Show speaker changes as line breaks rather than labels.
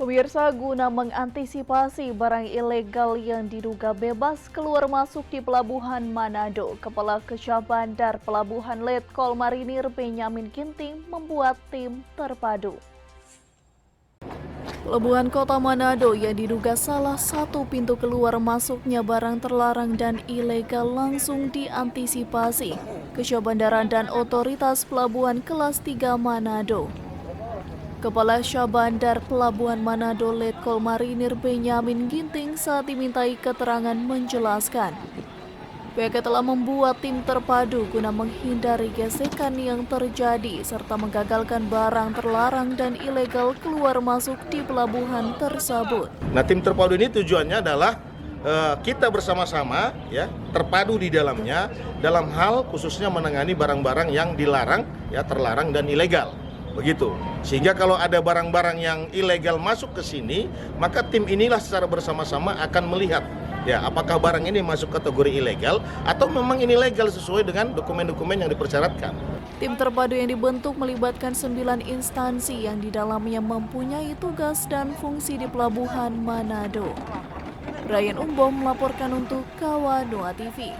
Pemirsa, guna mengantisipasi barang ilegal yang diduga bebas keluar masuk di Pelabuhan Manado, Kepala Kesyah Bandar Pelabuhan Letkol Marinir Benyamin Ginting membuat tim terpadu. Pelabuhan Kota Manado yang diduga salah satu pintu keluar masuknya barang terlarang dan ilegal langsung diantisipasi Kesyah Bandaran dan Otoritas Pelabuhan Kelas 3 Manado. Kepala Syah Bandar Pelabuhan Manado Letkol Marinir Benyamin Ginting saat dimintai keterangan menjelaskan, pihaknya telah membuat tim terpadu guna menghindari gesekan yang terjadi serta menggagalkan barang terlarang dan ilegal keluar masuk di pelabuhan tersebut.
Nah, tim terpadu ini tujuannya adalah kita bersama-sama ya terpadu di dalamnya dalam hal khususnya menangani barang-barang yang dilarang, ya terlarang dan ilegal. Begitu. Sehingga kalau ada barang-barang yang ilegal masuk ke sini, maka tim inilah secara bersama-sama akan melihat ya apakah barang ini masuk kategori ilegal atau memang ini legal sesuai dengan dokumen-dokumen yang dipersyaratkan.
Tim terpadu yang dibentuk melibatkan 9 instansi yang di dalamnya mempunyai tugas dan fungsi di Pelabuhan Manado. Brian Umbom melaporkan untuk Kawa Dua TV.